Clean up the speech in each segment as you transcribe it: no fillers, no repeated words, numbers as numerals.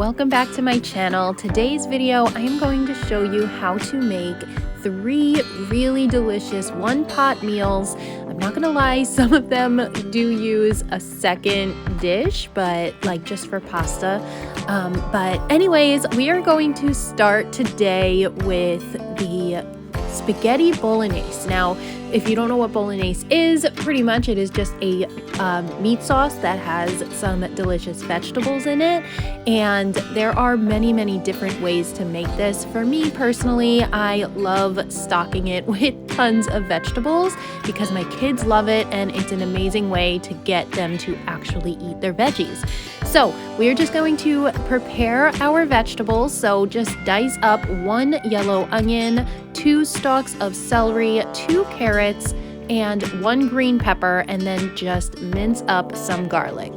welcome back to my channel. Today's video, I am going to show you how to make 3 really delicious one-pot meals. I'm not gonna lie, some of them do use a second dish, but like just for pasta. But anyways, we are going to start today with the spaghetti bolognese. Now, if you don't know what bolognese is, pretty much it is just a meat sauce that has some delicious vegetables in it. And there are many different ways to make this. For me personally, I love stocking it with tons of vegetables because my kids love it and it's an amazing way to get them to actually eat their veggies. So we're just going to prepare our vegetables. So just dice up 1 yellow onion, 2 stalks of celery, 2 carrots, and 1 green pepper, and then just mince up some garlic.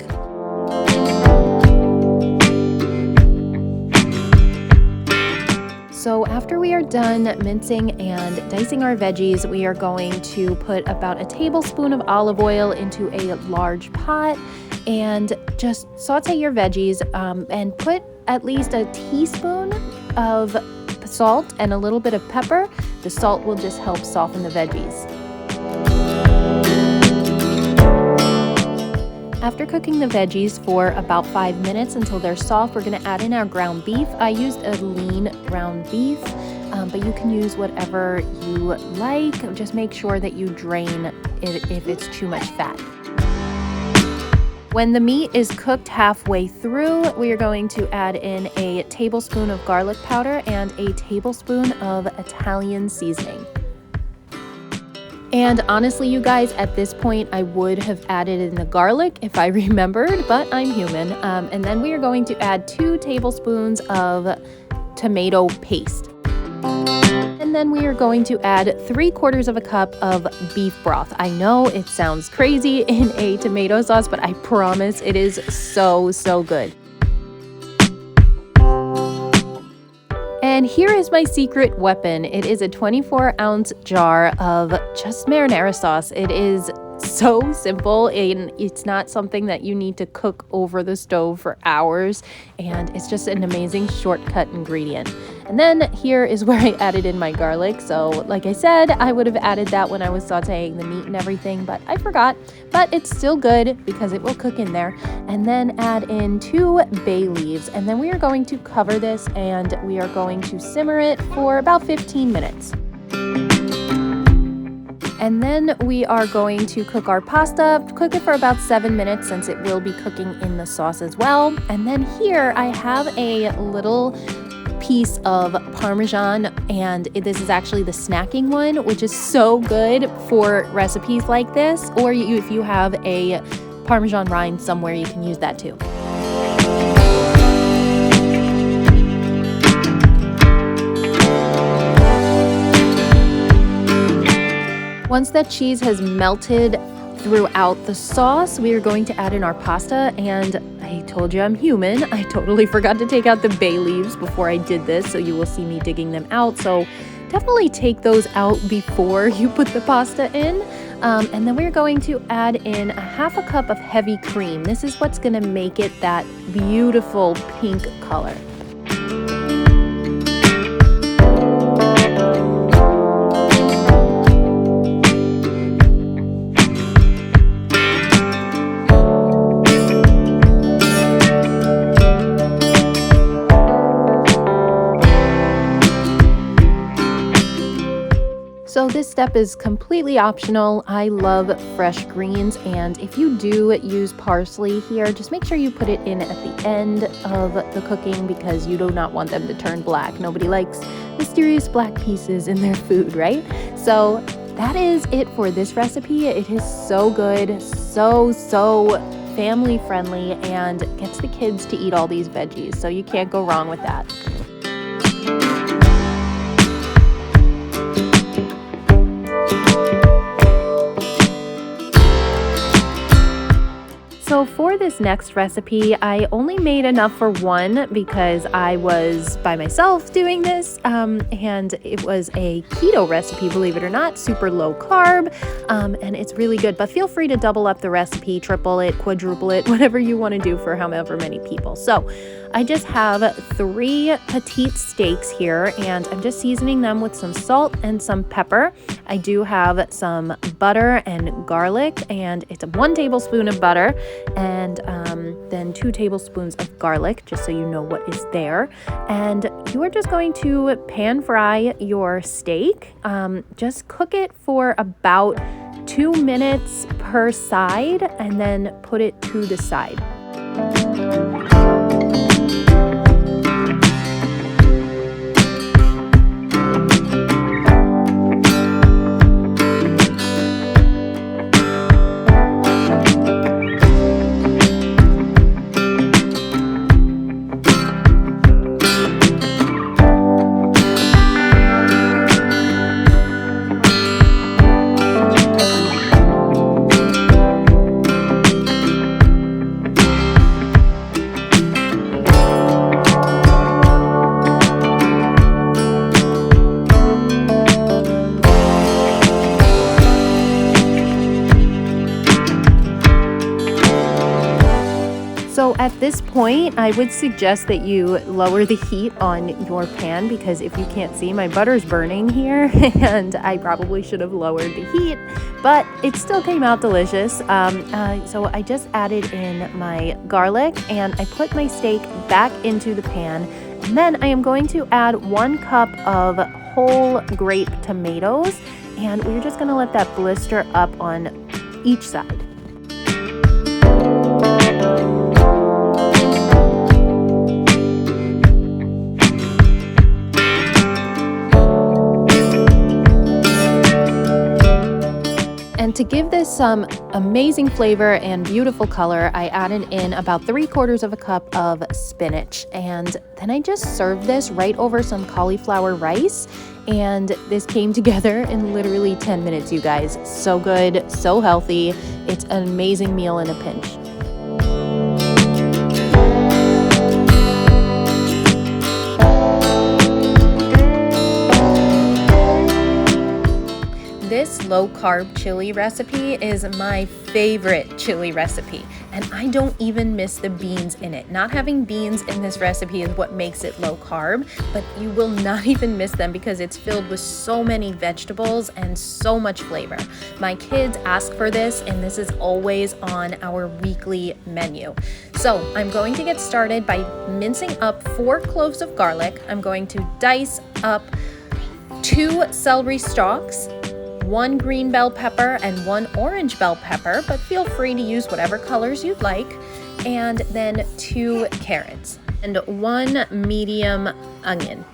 So after we are done mincing and dicing our veggies, we are going to put about a tablespoon of olive oil into a large pot and just saute your veggies and put at least a teaspoon of salt and a little bit of pepper. The salt will just help soften the veggies. After cooking the veggies for about 5 minutes until they're soft, we're going to add in our ground beef. I used a lean ground beef, but you can use whatever you like. Just make sure that you drain it if it's too much fat. When the meat is cooked halfway through, we are going to add in a tablespoon of garlic powder and a tablespoon of Italian seasoning. And honestly, you guys, at this point, I would have added in the garlic if I remembered, but I'm human. And then we are going to add 2 tablespoons of tomato paste. And then we are going to add 3/4 of a cup of beef broth. I know it sounds crazy in a tomato sauce, but I promise it is so good. And here is my secret weapon. It is a 24-ounce jar of just marinara sauce. It is so simple and it's not something that you need to cook over the stove for hours, and it's just an amazing shortcut ingredient. And then here is where I added in my garlic. So like I said, I would have added that when I was sauteing the meat and everything, but I forgot. But it's still good because it will cook in there. And then add in 2 bay leaves, and then we are going to cover this and we are going to simmer it for about 15 minutes. And then we are going to cook our pasta, cook it for about 7 minutes since it will be cooking in the sauce as well. And then here I have a little piece of Parmesan, and this is actually the snacking one, which is so good for recipes like this, or if you have a Parmesan rind somewhere, you can use that too. Once that cheese has melted throughout the sauce, we are going to add in our pasta, and I told you I'm human. I totally forgot to take out the bay leaves before I did this, so you will see me digging them out. So definitely take those out before you put the pasta in. And then we're going to add in a 1/2 cup of heavy cream. This is what's going to make it that beautiful pink color. So this step is completely optional. I love fresh greens, and if you do use parsley here, just make sure you put it in at the end of the cooking because you do not want them to turn black. Nobody likes mysterious black pieces in their food, right? So that is it for this recipe. It is so good, so family friendly, and gets the kids to eat all these veggies. So you can't go wrong with that. So for this next recipe, I only made enough for one because I was by myself doing this, and it was a keto recipe, believe it or not, super low carb, and it's really good. But feel free to double up the recipe, triple it, quadruple it, whatever you want to do for however many people. So I just have 3 petite steaks here, and I'm just seasoning them with some salt and some pepper. I do have some butter and garlic, and it's 1 tablespoon of butter and then 2 tablespoons of garlic, just so you know what is there. And you are just going to pan fry your steak. Just cook it for about 2 minutes per side and then put it to the side. So at this point, I would suggest that you lower the heat on your pan, because if you can't see, my butter's burning here and I probably should have lowered the heat, but it still came out delicious. So I just added in my garlic and I put my steak back into the pan. And then I am going to add 1 cup of whole grape tomatoes, and we're just gonna let that blister up on each side. And to give this some amazing flavor and beautiful color, I added in about 3/4 of a cup of spinach. And then I just served this right over some cauliflower rice. And this came together in literally 10 minutes, you guys. So good, so healthy. It's an amazing meal in a pinch. This low-carb chili recipe is my favorite chili recipe, and I don't even miss the beans in it. Not having beans in this recipe is what makes it low-carb, but you will not even miss them because it's filled with so many vegetables and so much flavor. My kids ask for this, and this is always on our weekly menu. So I'm going to get started by mincing up 4 cloves of garlic. I'm going to dice up 2 celery stalks, 1 green bell pepper and 1 orange bell pepper, but feel free to use whatever colors you'd like, and then 2 carrots and 1 medium onion.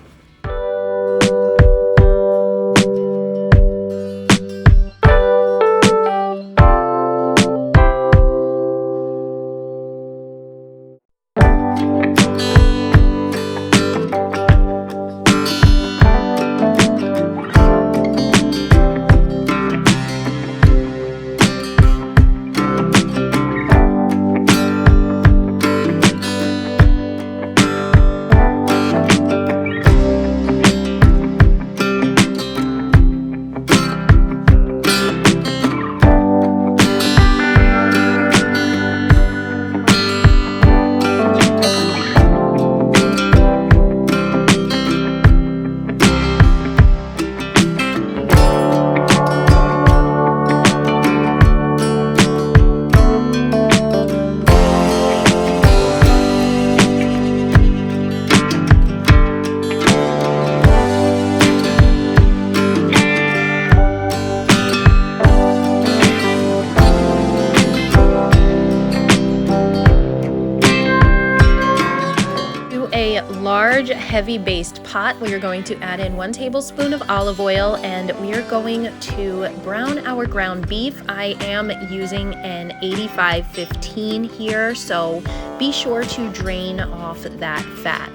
Large heavy based pot, we are going to add in 1 tablespoon of olive oil, and we are going to brown our ground beef. I am using an 85/15 here, so be sure to drain off that fat.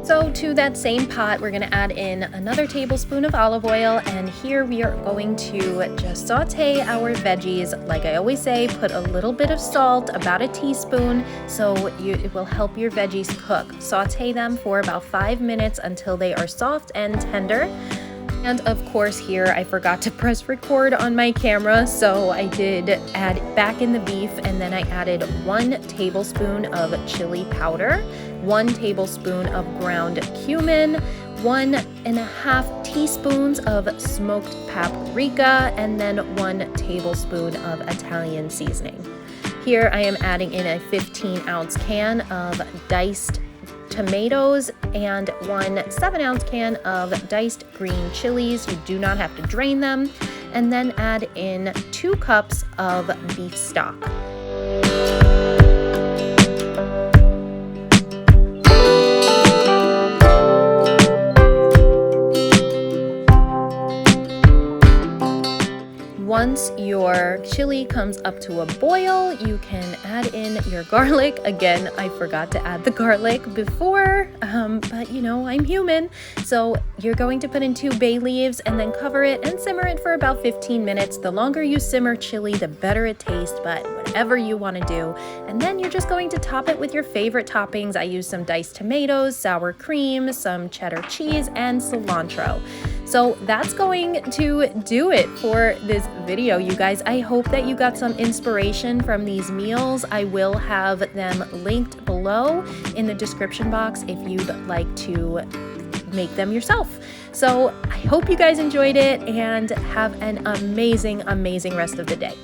So to that same pot, we're gonna add in another tablespoon of olive oil, and here we are going to just saute our veggies. Like I always say, put a little bit of salt, about a teaspoon, so it will help your veggies cook. Saute them for about 5 minutes until they are soft and tender. And of course here I forgot to press record on my camera, so I did add back in the beef, and then I added 1 tablespoon of chili powder, 1 tablespoon of ground cumin, 1.5 teaspoons of smoked paprika, and then 1 tablespoon of Italian seasoning. Here I am adding in a 15-ounce can of diced tomatoes and 1 7-ounce can of diced green chilies. You do not have to drain them. And then add in 2 cups of beef stock. Once your chili comes up to a boil, you can add in your garlic. Again, I forgot to add the garlic before, but you know, I'm human. So you're going to put in 2 bay leaves and then cover it and simmer it for about 15 minutes. The longer you simmer chili, the better it tastes, but whatever you want to do. And then you're just going to top it with your favorite toppings. I use some diced tomatoes, sour cream, some cheddar cheese, and cilantro. So that's going to do it for this video, you guys. I hope that you got some inspiration from these meals. I will have them linked below in the description box if you'd like to make them yourself. So I hope you guys enjoyed it and have an amazing, amazing rest of the day.